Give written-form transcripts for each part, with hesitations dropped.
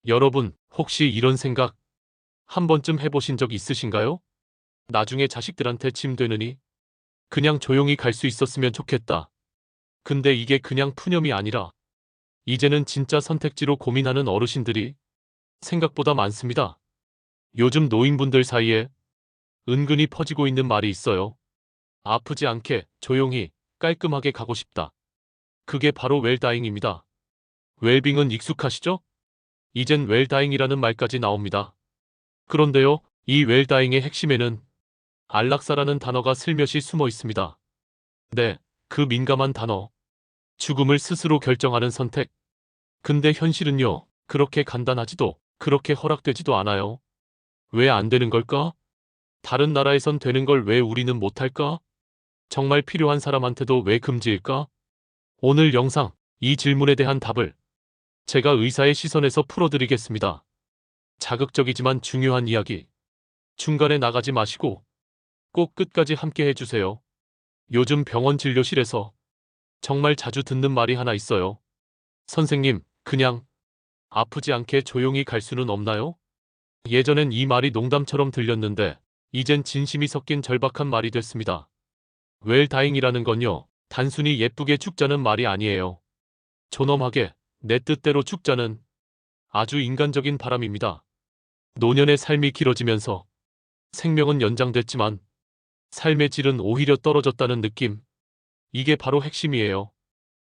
여러분, 혹시 이런 생각 한 번쯤 해보신 적 있으신가요? 나중에 자식들한테 짐 되느니 그냥 조용히 갈 수 있었으면 좋겠다. 근데 이게 그냥 푸념이 아니라 이제는 진짜 선택지로 고민하는 어르신들이 생각보다 많습니다. 요즘 노인분들 사이에 은근히 퍼지고 있는 말이 있어요. 아프지 않게 조용히 깔끔하게 가고 싶다. 그게 바로 웰다잉입니다. 웰빙은 익숙하시죠? 이젠 웰다잉이라는 말까지 나옵니다. 그런데요, 이 웰다잉의 핵심에는 안락사라는 단어가 슬며시 숨어 있습니다. 네, 그 민감한 단어. 죽음을 스스로 결정하는 선택. 근데 현실은요, 그렇게 간단하지도, 그렇게 허락되지도 않아요. 왜 안 되는 걸까? 다른 나라에선 되는 걸 왜 우리는 못할까? 정말 필요한 사람한테도 왜 금지일까? 오늘 영상, 이 질문에 대한 답을 제가 의사의 시선에서 풀어드리겠습니다. 자극적이지만 중요한 이야기. 중간에 나가지 마시고 꼭 끝까지 함께 해주세요. 요즘 병원 진료실에서 정말 자주 듣는 말이 하나 있어요. 선생님, 그냥 아프지 않게 조용히 갈 수는 없나요? 예전엔 이 말이 농담처럼 들렸는데 이젠 진심이 섞인 절박한 말이 됐습니다. 웰다잉이라는 건요, 단순히 예쁘게 죽자는 말이 아니에요. 존엄하게 내 뜻대로 죽자는 아주 인간적인 바람입니다. 노년의 삶이 길어지면서 생명은 연장됐지만 삶의 질은 오히려 떨어졌다는 느낌. 이게 바로 핵심이에요.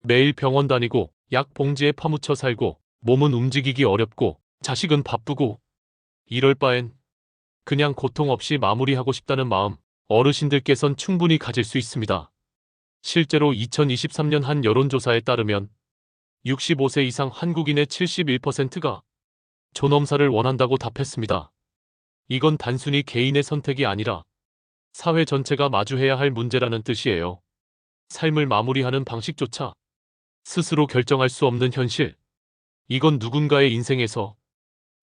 매일 병원 다니고 약 봉지에 파묻혀 살고 몸은 움직이기 어렵고 자식은 바쁘고 이럴 바엔 그냥 고통 없이 마무리하고 싶다는 마음 어르신들께선 충분히 가질 수 있습니다. 실제로 2023년 한 여론조사에 따르면 65세 이상 한국인의 71%가 존엄사를 원한다고 답했습니다. 이건 단순히 개인의 선택이 아니라 사회 전체가 마주해야 할 문제라는 뜻이에요. 삶을 마무리하는 방식조차 스스로 결정할 수 없는 현실. 이건 누군가의 인생에서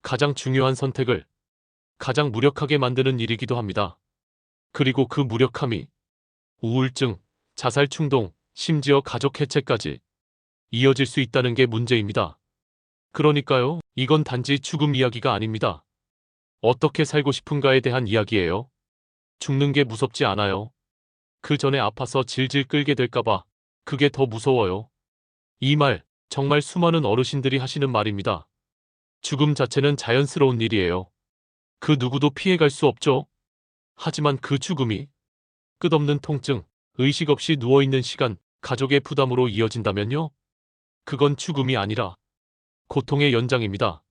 가장 중요한 선택을 가장 무력하게 만드는 일이기도 합니다. 그리고 그 무력함이 우울증, 자살 충동, 심지어 가족 해체까지 이어질 수 있다는 게 문제입니다. 그러니까요, 이건 단지 죽음 이야기가 아닙니다. 어떻게 살고 싶은가에 대한 이야기예요. 죽는 게 무섭지 않아요. 그 전에 아파서 질질 끌게 될까봐 그게 더 무서워요. 이 말, 정말 수많은 어르신들이 하시는 말입니다. 죽음 자체는 자연스러운 일이에요. 그 누구도 피해갈 수 없죠. 하지만 그 죽음이 끝없는 통증, 의식 없이 누워있는 시간, 가족의 부담으로 이어진다면요? 그건 죽음이 아니라 고통의 연장입니다.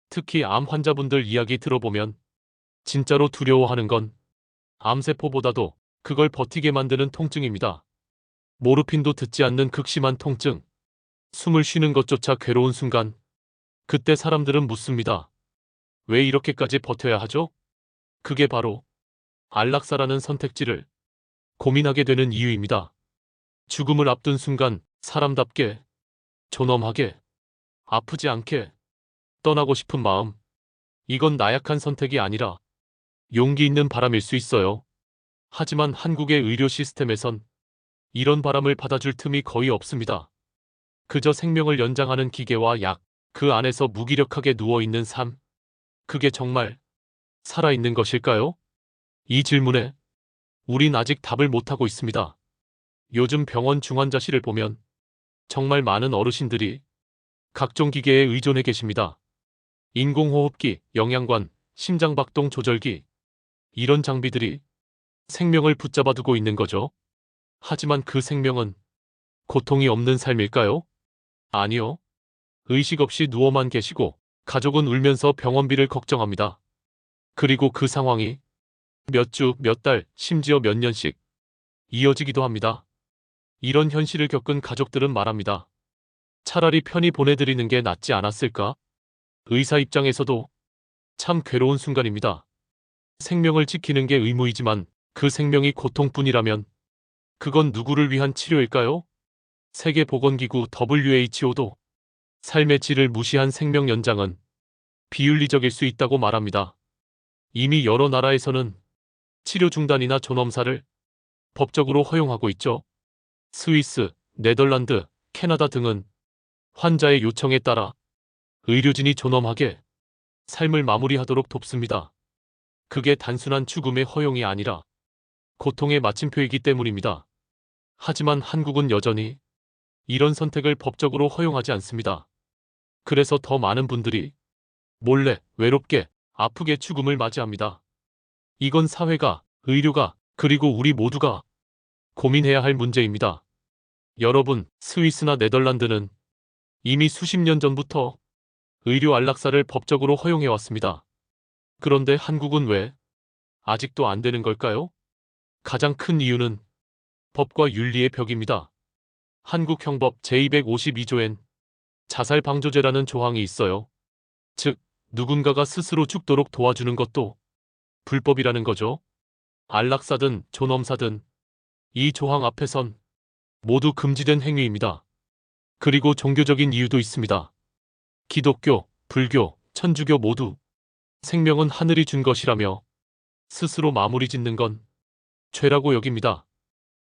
특히 암 환자분들 이야기 들어보면 진짜로 두려워하는 건 암세포보다도 그걸 버티게 만드는 통증입니다. 모르핀도 듣지 않는 극심한 통증, 숨을 쉬는 것조차 괴로운 순간, 그때 사람들은 묻습니다. 왜 이렇게까지 버텨야 하죠? 그게 바로 안락사라는 선택지를 고민하게 되는 이유입니다. 죽음을 앞둔 순간 사람답게, 존엄하게, 아프지 않게 떠나고 싶은 마음. 이건 나약한 선택이 아니라 용기 있는 바람일 수 있어요. 하지만 한국의 의료 시스템에선 이런 바람을 받아줄 틈이 거의 없습니다. 그저 생명을 연장하는 기계와 약, 그 안에서 무기력하게 누워있는 삶. 그게 정말 살아있는 것일까요? 이 질문에 우린 아직 답을 못하고 있습니다. 요즘 병원 중환자실을 보면 정말 많은 어르신들이 각종 기계에 의존해 계십니다. 인공호흡기, 영양관, 심장박동 조절기. 이런 장비들이 생명을 붙잡아 두고 있는 거죠. 하지만 그 생명은 고통이 없는 삶일까요? 아니요. 의식 없이 누워만 계시고 가족은 울면서 병원비를 걱정합니다. 그리고 그 상황이 몇 주, 몇 달, 심지어 몇 년씩 이어지기도 합니다. 이런 현실을 겪은 가족들은 말합니다. 차라리 편히 보내드리는 게 낫지 않았을까? 의사 입장에서도 참 괴로운 순간입니다. 생명을 지키는 게 의무이지만 그 생명이 고통뿐이라면 그건 누구를 위한 치료일까요? 세계보건기구 WHO도 삶의 질을 무시한 생명 연장은 비윤리적일 수 있다고 말합니다. 이미 여러 나라에서는 치료 중단이나 존엄사를 법적으로 허용하고 있죠. 스위스, 네덜란드, 캐나다 등은 환자의 요청에 따라 의료진이 존엄하게 삶을 마무리하도록 돕습니다. 그게 단순한 죽음의 허용이 아니라 고통의 마침표이기 때문입니다. 하지만 한국은 여전히 이런 선택을 법적으로 허용하지 않습니다. 그래서 더 많은 분들이 몰래, 외롭게, 아프게 죽음을 맞이합니다. 이건 사회가, 의료가, 그리고 우리 모두가 고민해야 할 문제입니다. 여러분, 스위스나 네덜란드는 이미 수십 년 전부터 의료 안락사를 법적으로 허용해 왔습니다. 그런데 한국은 왜 아직도 안 되는 걸까요? 가장 큰 이유는 법과 윤리의 벽입니다. 한국 형법 제252조엔 자살 방조제라는 조항이 있어요. 즉, 누군가가 스스로 죽도록 도와주는 것도 불법이라는 거죠. 안락사든 존엄사든 이 조항 앞에선 모두 금지된 행위입니다. 그리고 종교적인 이유도 있습니다. 기독교, 불교, 천주교 모두 생명은 하늘이 준 것이라며 스스로 마무리 짓는 건 죄라고 여깁니다.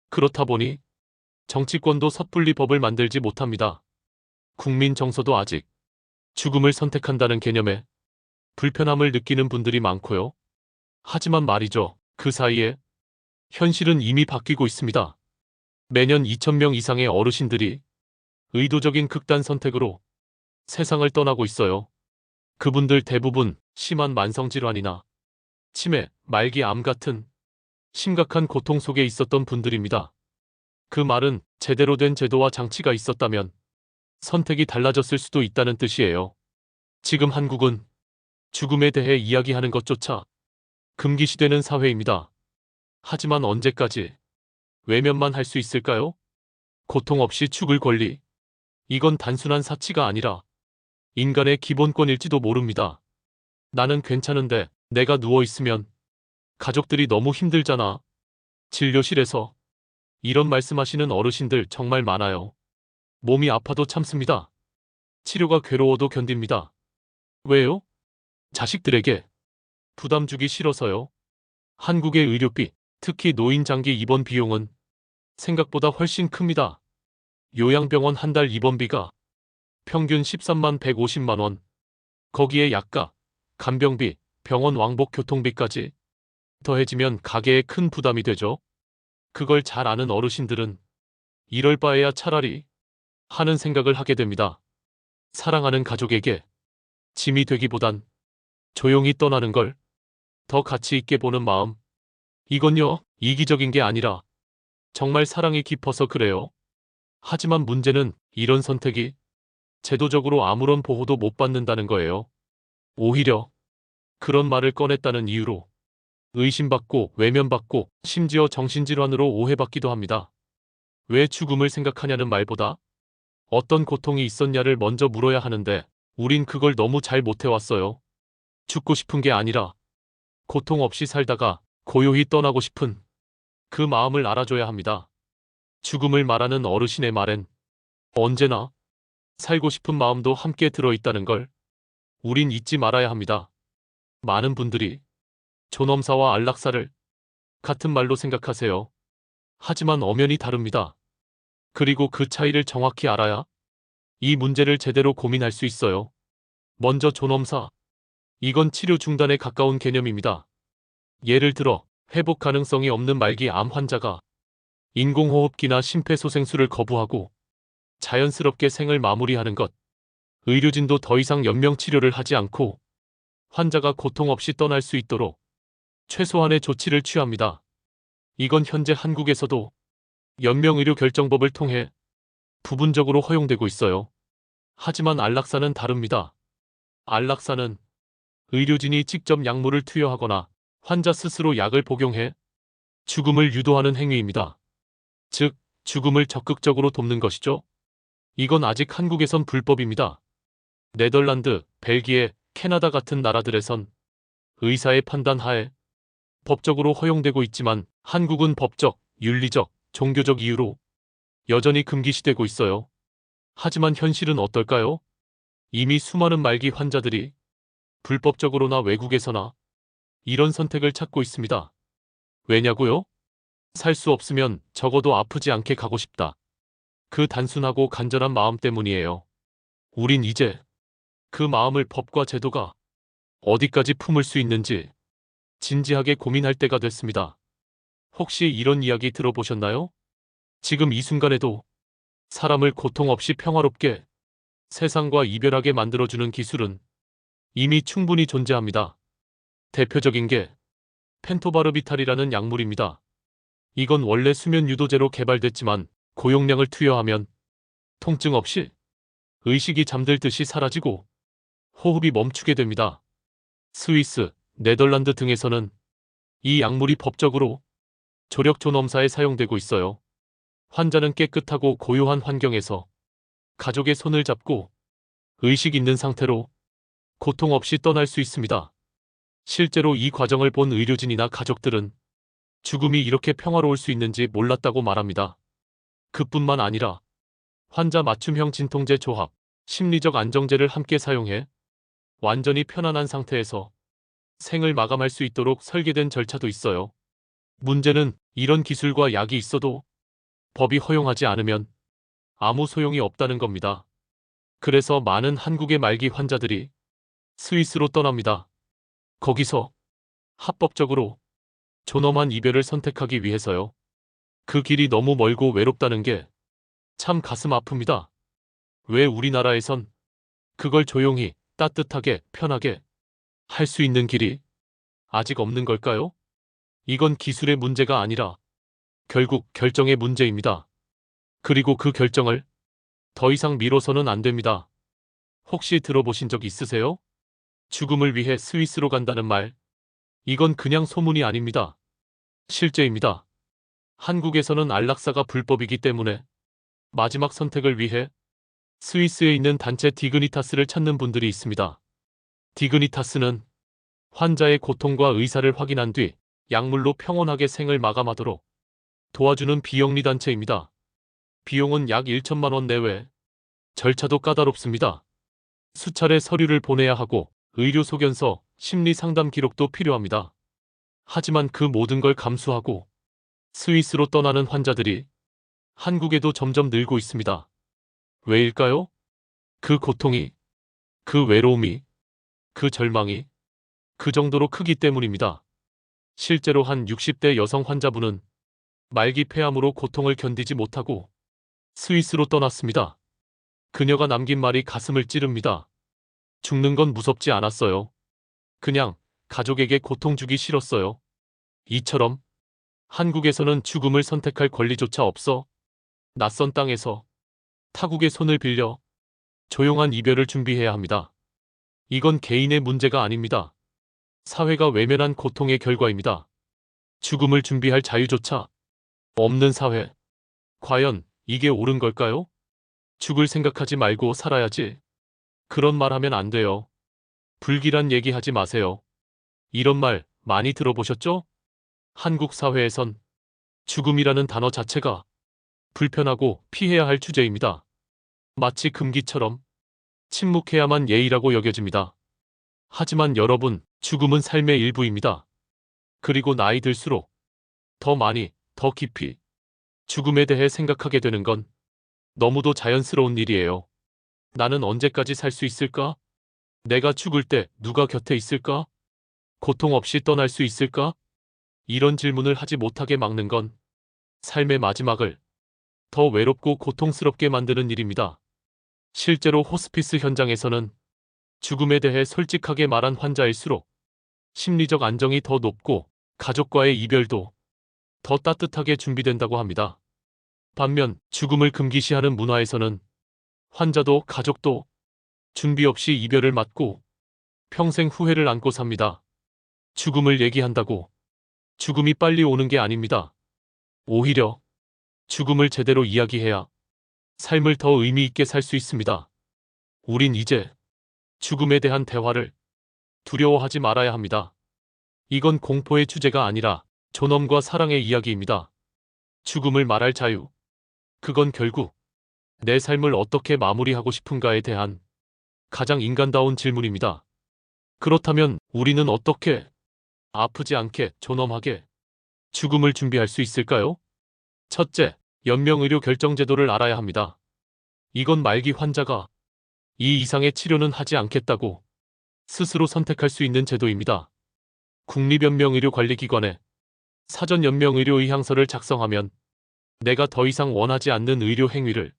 그렇다 보니 정치권도 섣불리 법을 만들지 못합니다. 국민 정서도 아직 죽음을 선택한다는 개념에 불편함을 느끼는 분들이 많고요. 하지만 말이죠. 그 사이에 현실은 이미 바뀌고 있습니다. 매년 2,000명 이상의 어르신들이 의도적인 극단 선택으로 세상을 떠나고 있어요. 그분들 대부분 심한 만성질환이나 치매, 말기 암 같은 심각한 고통 속에 있었던 분들입니다. 그 말은 제대로 된 제도와 장치가 있었다면 선택이 달라졌을 수도 있다는 뜻이에요. 지금 한국은 죽음에 대해 이야기하는 것조차 금기시되는 사회입니다. 하지만 언제까지 외면만 할 수 있을까요? 고통 없이 죽을 권리. 이건 단순한 사치가 아니라 인간의 기본권일지도 모릅니다. 나는 괜찮은데 내가 누워있으면 가족들이 너무 힘들잖아. 진료실에서 이런 말씀하시는 어르신들 정말 많아요. 몸이 아파도 참습니다. 치료가 괴로워도 견딥니다. 왜요? 자식들에게 부담 주기 싫어서요. 한국의 의료비, 특히 노인 장기 입원 비용은 생각보다 훨씬 큽니다. 요양병원 한 달 입원비가 평균 13만 150만 원. 거기에 약가, 간병비, 병원 왕복 교통비까지 더해지면 가계에 큰 부담이 되죠. 그걸 잘 아는 어르신들은 이럴 바에야 차라리 하는 생각을 하게 됩니다. 사랑하는 가족에게 짐이 되기보단 조용히 떠나는 걸 더 가치 있게 보는 마음. 이건요, 이기적인 게 아니라 정말 사랑이 깊어서 그래요. 하지만 문제는 이런 선택이 제도적으로 아무런 보호도 못 받는다는 거예요. 오히려 그런 말을 꺼냈다는 이유로 의심받고 외면받고 심지어 정신질환으로 오해받기도 합니다. 왜 죽음을 생각하냐는 말보다 어떤 고통이 있었냐를 먼저 물어야 하는데 우린 그걸 너무 잘 못해왔어요. 죽고 싶은 게 아니라 고통 없이 살다가 고요히 떠나고 싶은 그 마음을 알아줘야 합니다. 죽음을 말하는 어르신의 말엔 언제나 살고 싶은 마음도 함께 들어있다는 걸 우린 잊지 말아야 합니다. 많은 분들이 존엄사와 안락사를 같은 말로 생각하세요. 하지만 엄연히 다릅니다. 그리고 그 차이를 정확히 알아야 이 문제를 제대로 고민할 수 있어요. 먼저 존엄사. 이건 치료 중단에 가까운 개념입니다. 예를 들어 회복 가능성이 없는 말기 암 환자가 인공호흡기나 심폐소생술을 거부하고 자연스럽게 생을 마무리하는 것. 의료진도 더 이상 연명 치료를 하지 않고 환자가 고통 없이 떠날 수 있도록 최소한의 조치를 취합니다. 이건 현재 한국에서도 연명의료 결정법을 통해 부분적으로 허용되고 있어요. 하지만 안락사는 다릅니다. 안락사는 의료진이 직접 약물을 투여하거나 환자 스스로 약을 복용해 죽음을 유도하는 행위입니다. 즉, 죽음을 적극적으로 돕는 것이죠. 이건 아직 한국에선 불법입니다. 네덜란드, 벨기에, 캐나다 같은 나라들에선 의사의 판단 하에 법적으로 허용되고 있지만 한국은 법적, 윤리적, 종교적 이유로 여전히 금기시되고 있어요. 하지만 현실은 어떨까요? 이미 수많은 말기 환자들이 불법적으로나 외국에서나 이런 선택을 찾고 있습니다. 왜냐고요? 살 수 없으면 적어도 아프지 않게 가고 싶다. 그 단순하고 간절한 마음 때문이에요. 우린 이제 그 마음을 법과 제도가 어디까지 품을 수 있는지 진지하게 고민할 때가 됐습니다. 혹시 이런 이야기 들어보셨나요? 지금 이 순간에도 사람을 고통 없이 평화롭게 세상과 이별하게 만들어주는 기술은 이미 충분히 존재합니다. 대표적인 게 펜토바르비탈이라는 약물입니다. 이건 원래 수면 유도제로 개발됐지만 고용량을 투여하면 통증 없이 의식이 잠들듯이 사라지고 호흡이 멈추게 됩니다. 스위스, 네덜란드 등에서는 이 약물이 법적으로 조력존엄사에 사용되고 있어요. 환자는 깨끗하고 고요한 환경에서 가족의 손을 잡고 의식 있는 상태로 고통 없이 떠날 수 있습니다. 실제로 이 과정을 본 의료진이나 가족들은 죽음이 이렇게 평화로울 수 있는지 몰랐다고 말합니다. 그뿐만 아니라 환자 맞춤형 진통제 조합, 심리적 안정제를 함께 사용해 완전히 편안한 상태에서 생을 마감할 수 있도록 설계된 절차도 있어요. 문제는 이런 기술과 약이 있어도 법이 허용하지 않으면 아무 소용이 없다는 겁니다. 그래서 많은 한국의 말기 환자들이 스위스로 떠납니다. 거기서 합법적으로 존엄한 이별을 선택하기 위해서요. 그 길이 너무 멀고 외롭다는 게 참 가슴 아픕니다. 왜 우리나라에선 그걸 조용히, 따뜻하게, 편하게 할 수 있는 길이 아직 없는 걸까요? 이건 기술의 문제가 아니라 결국 결정의 문제입니다. 그리고 그 결정을 더 이상 미뤄서는 안 됩니다. 혹시 들어보신 적 있으세요? 죽음을 위해 스위스로 간다는 말. 이건 그냥 소문이 아닙니다. 실제입니다. 한국에서는 안락사가 불법이기 때문에 마지막 선택을 위해 스위스에 있는 단체 디그니타스를 찾는 분들이 있습니다. 디그니타스는 환자의 고통과 의사를 확인한 뒤 약물로 평온하게 생을 마감하도록 도와주는 비영리 단체입니다. 비용은 약 1천만 원 내외. 절차도 까다롭습니다. 수차례 서류를 보내야 하고 의료 소견서, 심리 상담 기록도 필요합니다. 하지만 그 모든 걸 감수하고 스위스로 떠나는 환자들이 한국에도 점점 늘고 있습니다. 왜일까요? 그 고통이, 그 외로움이, 그 절망이 그 정도로 크기 때문입니다. 실제로 한 60대 여성 환자분은 말기 폐암으로 고통을 견디지 못하고 스위스로 떠났습니다. 그녀가 남긴 말이 가슴을 찌릅니다. 죽는 건 무섭지 않았어요. 그냥 가족에게 고통 주기 싫었어요. 이처럼 한국에서는 죽음을 선택할 권리조차 없어 낯선 땅에서 타국의 손을 빌려 조용한 이별을 준비해야 합니다. 이건 개인의 문제가 아닙니다. 사회가 외면한 고통의 결과입니다. 죽음을 준비할 자유조차 없는 사회. 과연 이게 옳은 걸까요? 죽을 생각하지 말고 살아야지. 그런 말 하면 안 돼요. 불길한 얘기 하지 마세요. 이런 말 많이 들어보셨죠? 한국 사회에선 죽음이라는 단어 자체가 불편하고 피해야 할 주제입니다. 마치 금기처럼 침묵해야만 예의라고 여겨집니다. 하지만 여러분, 죽음은 삶의 일부입니다. 그리고 나이 들수록 더 많이, 더 깊이 죽음에 대해 생각하게 되는 건 너무도 자연스러운 일이에요. 나는 언제까지 살 수 있을까? 내가 죽을 때 누가 곁에 있을까? 고통 없이 떠날 수 있을까? 이런 질문을 하지 못하게 막는 건 삶의 마지막을 더 외롭고 고통스럽게 만드는 일입니다. 실제로 호스피스 현장에서는 죽음에 대해 솔직하게 말한 환자일수록 심리적 안정이 더 높고 가족과의 이별도 더 따뜻하게 준비된다고 합니다. 반면 죽음을 금기시하는 문화에서는 환자도 가족도 준비 없이 이별을 맞고 평생 후회를 안고 삽니다. 죽음을 얘기한다고 죽음이 빨리 오는 게 아닙니다. 오히려 죽음을 제대로 이야기해야 삶을 더 의미 있게 살 수 있습니다. 우린 이제 죽음에 대한 대화를 두려워하지 말아야 합니다. 이건 공포의 주제가 아니라 존엄과 사랑의 이야기입니다. 죽음을 말할 자유. 그건 결국 내 삶을 어떻게 마무리하고 싶은가에 대한 가장 인간다운 질문입니다. 그렇다면 우리는 어떻게 아프지 않게 존엄하게 죽음을 준비할 수 있을까요? 첫째, 연명의료 결정제도를 알아야 합니다. 이건 말기 환자가 이 이상의 치료는 하지 않겠다고 스스로 선택할 수 있는 제도입니다. 국립연명의료관리기관에 사전연명의료의향서를 작성하면 내가 더 이상 원하지 않는 의료 행위를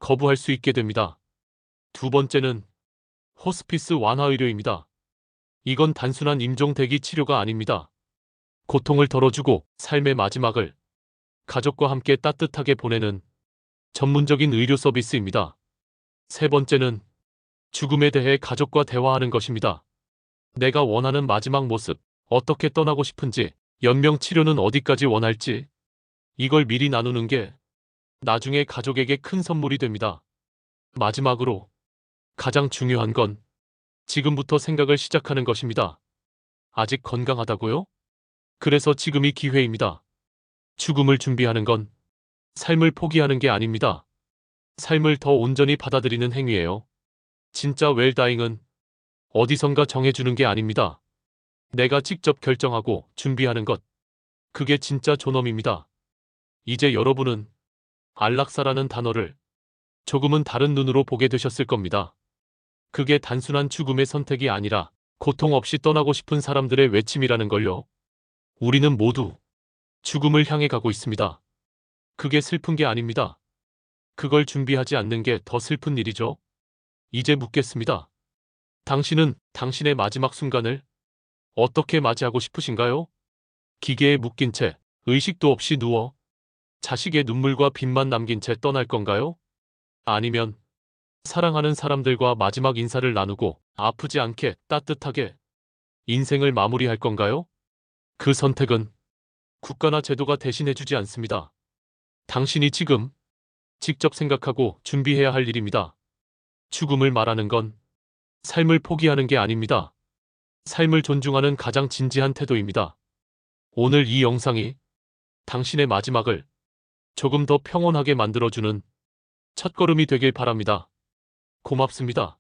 거부할 수 있게 됩니다. 두 번째는 호스피스 완화의료입니다. 이건 단순한 임종 대기 치료가 아닙니다. 고통을 덜어주고 삶의 마지막을 가족과 함께 따뜻하게 보내는 전문적인 의료 서비스입니다. 세 번째는 죽음에 대해 가족과 대화하는 것입니다. 내가 원하는 마지막 모습, 어떻게 떠나고 싶은지, 연명 치료는 어디까지 원할지, 이걸 미리 나누는 게 나중에 가족에게 큰 선물이 됩니다. 마지막으로 가장 중요한 건 지금부터 생각을 시작하는 것입니다. 아직 건강하다고요? 그래서 지금이 기회입니다. 죽음을 준비하는 건 삶을 포기하는 게 아닙니다. 삶을 더 온전히 받아들이는 행위예요. 진짜 웰다잉은 어디선가 정해주는 게 아닙니다. 내가 직접 결정하고 준비하는 것. 그게 진짜 존엄입니다. 이제 여러분은 안락사라는 단어를 조금은 다른 눈으로 보게 되셨을 겁니다. 그게 단순한 죽음의 선택이 아니라 고통 없이 떠나고 싶은 사람들의 외침이라는 걸요. 우리는 모두 죽음을 향해 가고 있습니다. 그게 슬픈 게 아닙니다. 그걸 준비하지 않는 게 더 슬픈 일이죠. 이제 묻겠습니다. 당신은 당신의 마지막 순간을 어떻게 맞이하고 싶으신가요? 기계에 묶인 채 의식도 없이 누워 자식의 눈물과 빚만 남긴 채 떠날 건가요? 아니면 사랑하는 사람들과 마지막 인사를 나누고 아프지 않게 따뜻하게 인생을 마무리할 건가요? 그 선택은 국가나 제도가 대신해주지 않습니다. 당신이 지금 직접 생각하고 준비해야 할 일입니다. 죽음을 말하는 건 삶을 포기하는 게 아닙니다. 삶을 존중하는 가장 진지한 태도입니다. 오늘 이 영상이 당신의 마지막을 조금 더 평온하게 만들어주는 첫걸음이 되길 바랍니다. 고맙습니다.